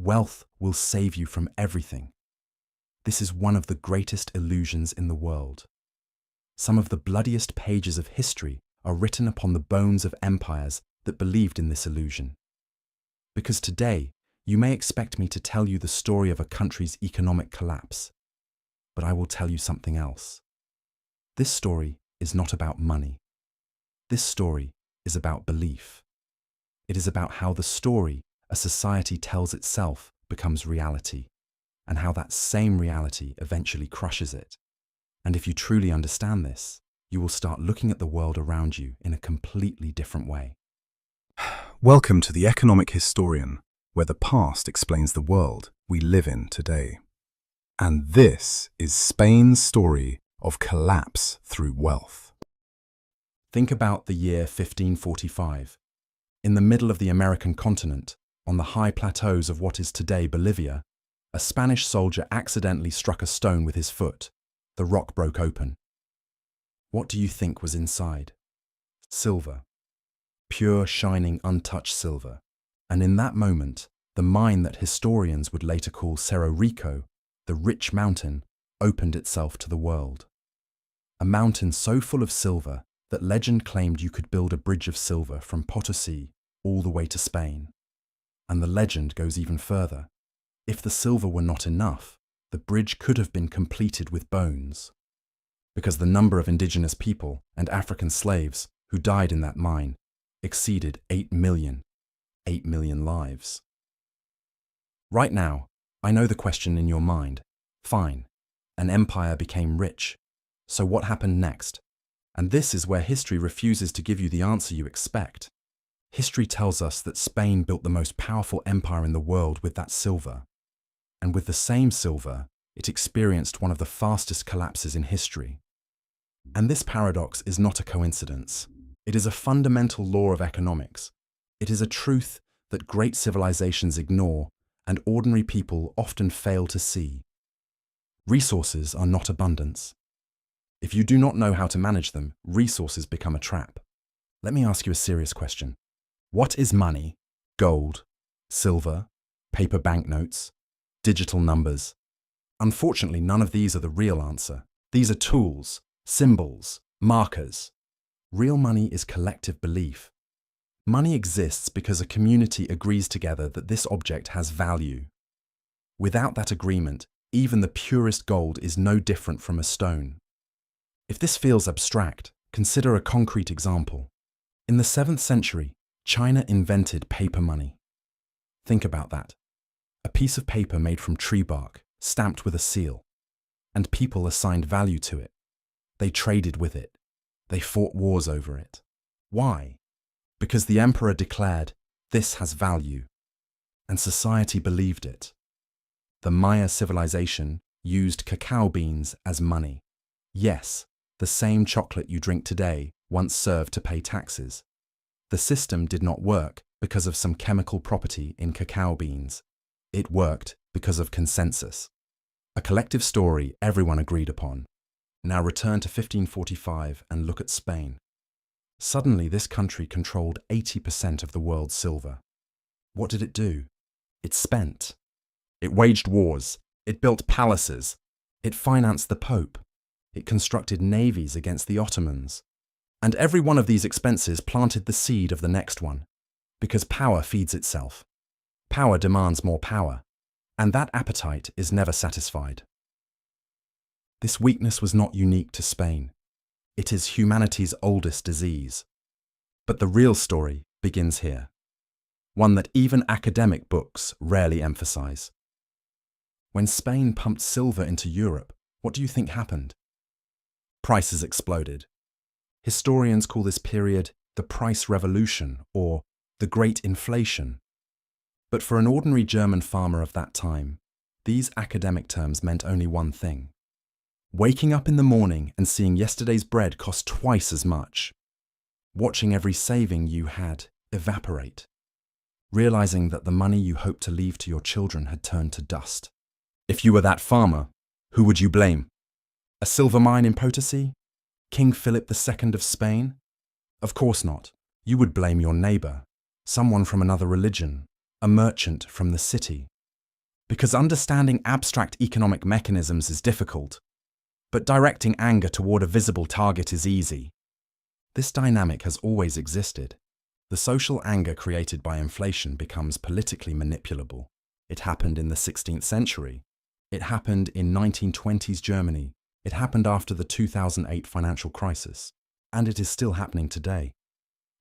wealth will save you from everything. This is one of the greatest illusions in the world. Some of the bloodiest pages of history are written upon the bones of empires that believed in this illusion. Because today, you may expect me to tell you the story of a country's economic collapse, but I will tell you something else. This story is not about money. This story is about belief. It is about how the story a society tells itself becomes reality, and how that same reality eventually crushes it. And if you truly understand this, you will start looking at the world around you in a completely different way. Welcome to The Economic Historian, where the past explains the world we live in today. And this is Spain's story of collapse through wealth. Think about the year 1545. In the middle of the American continent, on the high plateaus of what is today Bolivia, a Spanish soldier accidentally struck a stone with his foot. The rock broke open. What do you think was inside? Silver. Pure, shining, untouched silver. And in that moment, the mine that historians would later call Cerro Rico, the rich mountain, opened itself to the world. A mountain so full of silver that legend claimed you could build a bridge of silver from Potosi all the way to Spain. And the legend goes even further. If the silver were not enough, the bridge could have been completed with bones, because the number of indigenous people and African slaves who died in that mine exceeded 8 million. 8 million lives. Right now, I know the question in your mind. Fine, an empire became rich. So what happened next? And this is where history refuses to give you the answer you expect. History tells us that Spain built the most powerful empire in the world with that silver. And with the same silver, it experienced one of the fastest collapses in history. And this paradox is not a coincidence. It is a fundamental law of economics. It is a truth that great civilizations ignore and ordinary people often fail to see. Resources are not abundance. If you do not know how to manage them, resources become a trap. Let me ask you a serious question. What is money? Gold, silver, paper banknotes, digital numbers? Unfortunately, none of these are the real answer. These are tools, symbols, markers. Real money is collective belief. Money exists because a community agrees together that this object has value. Without that agreement, even the purest gold is no different from a stone. If this feels abstract, consider a concrete example. In the 7th century, China invented paper money. Think about that. A piece of paper made from tree bark, stamped with a seal. And people assigned value to it. They traded with it. They fought wars over it. Why? Because the emperor declared, this has value. And society believed it. The Maya civilization used cacao beans as money. Yes, the same chocolate you drink today once served to pay taxes. The system did not work because of some chemical property in cacao beans. It worked because of consensus. A collective story everyone agreed upon. Now return to 1545 and look at Spain. Suddenly this country controlled 80% of the world's silver. What did it do? It spent. It waged wars. It built palaces. It financed the Pope. It constructed navies against the Ottomans. And every one of these expenses planted the seed of the next one. Because power feeds itself. Power demands more power. And that appetite is never satisfied. This weakness was not unique to Spain. It is humanity's oldest disease. But the real story begins here. One that even academic books rarely emphasize. When Spain pumped silver into Europe, what do you think happened? Prices exploded. Historians call this period the price revolution or the Great Inflation. But for an ordinary German farmer of that time, these academic terms meant only one thing. Waking up in the morning and seeing yesterday's bread cost twice as much. Watching every saving you had evaporate. Realizing that the money you hoped to leave to your children had turned to dust. If you were that farmer, who would you blame? A silver mine in Potosi? King Philip II of Spain? Of course not. You would blame your neighbor, someone from another religion, a merchant from the city, Because understanding abstract economic mechanisms is difficult, but directing anger toward a visible target is easy. This dynamic has always existed. The social anger created by inflation becomes politically manipulable. It happened in the 16th century. It happened in 1920s Germany. It happened after the 2008 financial crisis. And it is still happening today.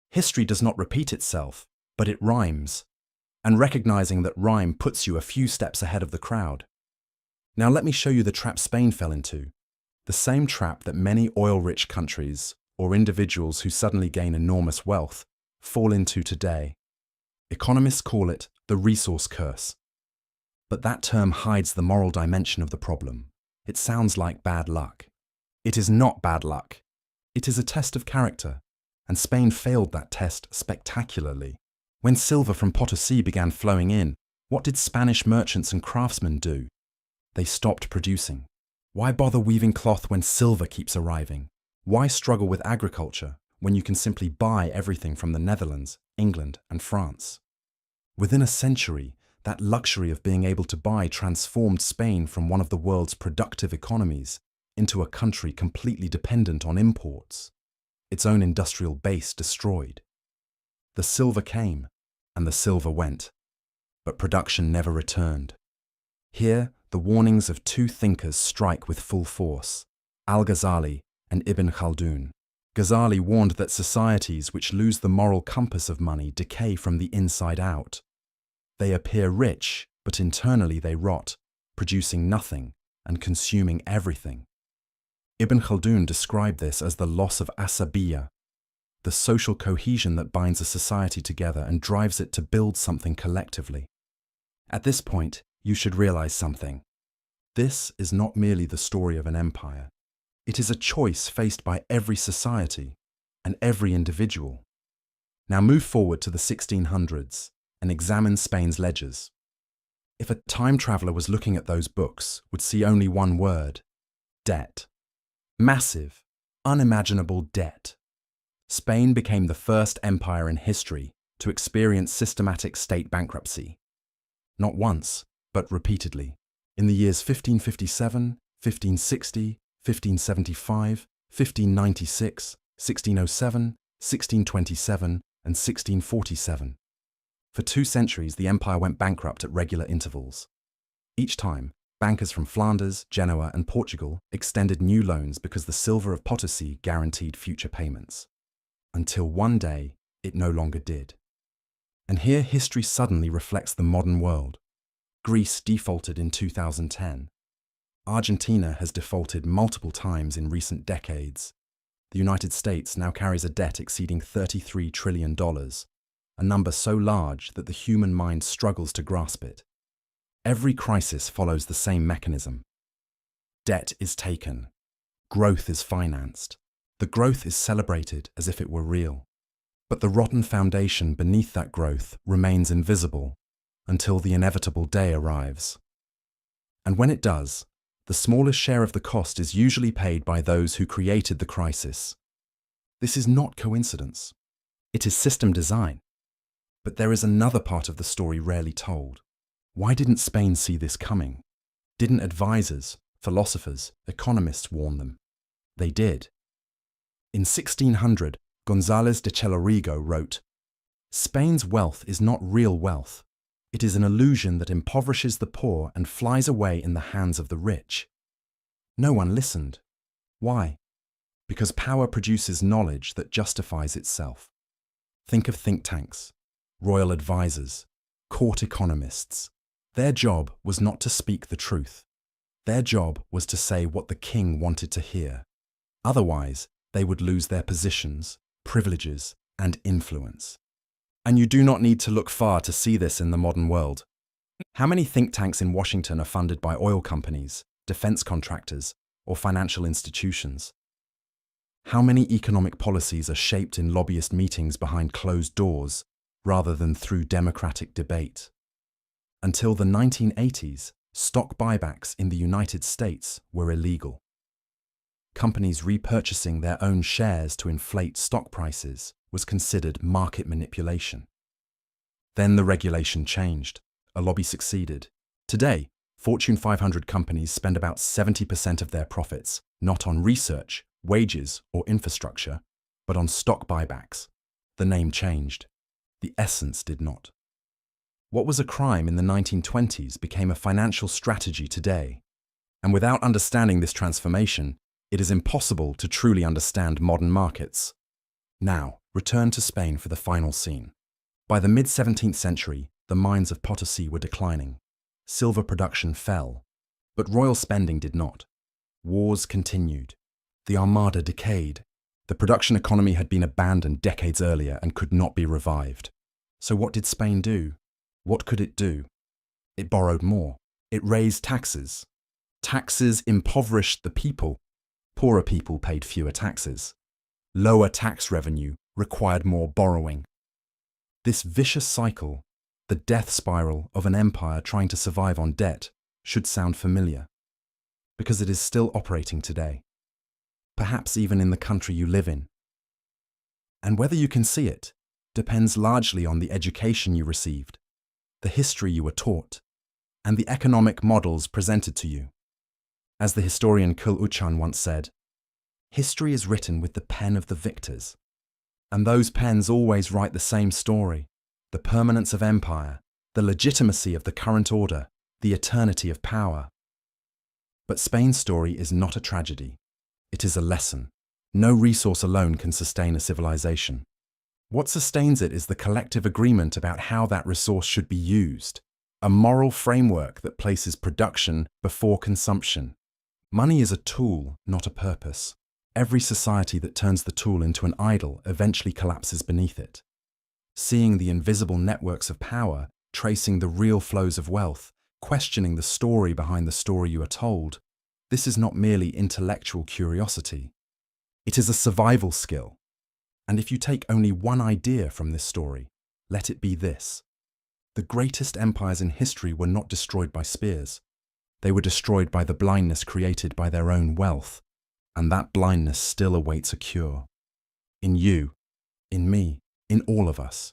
History does not repeat itself, but it rhymes. And recognizing that rhyme puts you a few steps ahead of the crowd. Now let me show you the trap Spain fell into. The same trap that many oil-rich countries or individuals who suddenly gain enormous wealth fall into today. Economists call it the resource curse. But that term hides the moral dimension of the problem. It sounds like bad luck. It is not bad luck. It is a test of character, and Spain failed that test spectacularly. When silver from Potosi began flowing in, what did Spanish merchants and craftsmen do? They stopped producing. Why bother weaving cloth when silver keeps arriving? Why struggle with agriculture when you can simply buy everything from the Netherlands, England, and France? Within a century, that luxury of being able to buy transformed Spain from one of the world's productive economies into a country completely dependent on imports, its own industrial base destroyed. The silver came, and the silver went, but production never returned. Here, the warnings of two thinkers strike with full force, Al-Ghazali and Ibn Khaldun. Ghazali warned that societies which lose the moral compass of money decay from the inside out. They appear rich, but internally they rot, producing nothing and consuming everything. Ibn Khaldun described this as the loss of asabiyya, the social cohesion that binds a society together and drives it to build something collectively. At this point, you should realize something. This is not merely the story of an empire. It is a choice faced by every society and every individual. Now move forward to the 1600s and examine Spain's ledgers. If a time traveler was looking at those books, would see only one word: debt. Massive, unimaginable debt. Spain became the first empire in history to experience systematic state bankruptcy. Not once, but repeatedly. In the years 1557, 1560, 1575, 1596, 1607, 1627, and 1647. For 2 centuries, the empire went bankrupt at regular intervals. Each time, bankers from Flanders, Genoa, and Portugal extended new loans because the silver of Potosi guaranteed future payments. Until one day, it no longer did. And here history suddenly reflects the modern world. Greece defaulted in 2010. Argentina has defaulted multiple times in recent decades. The United States now carries a debt exceeding $33 trillion, a number so large that the human mind struggles to grasp it. Every crisis follows the same mechanism. Debt is taken. Growth is financed. The growth is celebrated as if it were real. But the rotten foundation beneath that growth remains invisible until the inevitable day arrives. And when it does, the smallest share of the cost is usually paid by those who created the crisis. This is not coincidence. It is system design. But there is another part of the story rarely told. Why didn't Spain see this coming? Didn't advisors, philosophers, economists warn them? They did. In 1600, González de Chelorigo wrote, "Spain's wealth is not real wealth. It is an illusion that impoverishes the poor and flies away in the hands of the rich." No one listened. Why? Because power produces knowledge that justifies itself. Think of think tanks, royal advisors, court economists. Their job was not to speak the truth. Their job was to say what the king wanted to hear. Otherwise, they would lose their positions, privileges, and influence. And you do not need to look far to see this in the modern world. How many think tanks in Washington are funded by oil companies, defense contractors, or financial institutions? How many economic policies are shaped in lobbyist meetings behind closed doors, rather than through democratic debate? Until the 1980s, stock buybacks in the United States were illegal. Companies repurchasing their own shares to inflate stock prices was considered market manipulation. Then the regulation changed. A lobby succeeded. Today, Fortune 500 companies spend about 70% of their profits not on research, wages, or infrastructure, but on stock buybacks. The name changed. The essence did not. What was a crime in the 1920s became a financial strategy today. And without understanding this transformation, it is impossible to truly understand modern markets. Now, return to Spain for the final scene. By the mid-17th century, the mines of Potosi were declining. Silver production fell, but royal spending did not. Wars continued. The Armada decayed. The production economy had been abandoned decades earlier and could not be revived. So what did Spain do? What could it do? It borrowed more. It raised taxes. Taxes impoverished the people. Poorer people paid fewer taxes. Lower tax revenue required more borrowing. This vicious cycle, the death spiral of an empire trying to survive on debt, should sound familiar, because it is still operating today, perhaps even in the country you live in. And whether you can see it depends largely on the education you received, the history you were taught, and the economic models presented to you. As the historian Kul Uchan once said, "History is written with the pen of the victors." And those pens always write the same story: the permanence of empire, the legitimacy of the current order, the eternity of power. But Spain's story is not a tragedy. It is a lesson. No resource alone can sustain a civilization. What sustains it is the collective agreement about how that resource should be used, a moral framework that places production before consumption. Money is a tool, not a purpose. Every society that turns the tool into an idol eventually collapses beneath it. Seeing the invisible networks of power, tracing the real flows of wealth, questioning the story behind the story you are told, this is not merely intellectual curiosity. It is a survival skill. And if you take only one idea from this story, let it be this: the greatest empires in history were not destroyed by spears. They were destroyed by the blindness created by their own wealth. And that blindness still awaits a cure. In you, in me, in all of us.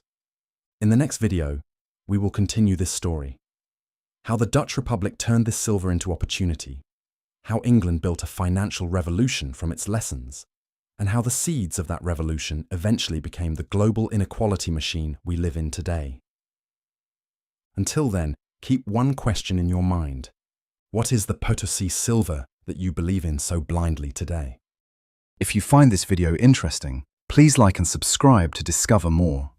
In the next video, we will continue this story. How the Dutch Republic turned this silver into opportunity. How England built a financial revolution from its lessons. And how the seeds of that revolution eventually became the global inequality machine we live in today. Until then, keep one question in your mind. What is the Potosi silver that you believe in so blindly today? If you find this video interesting, please like and subscribe to discover more.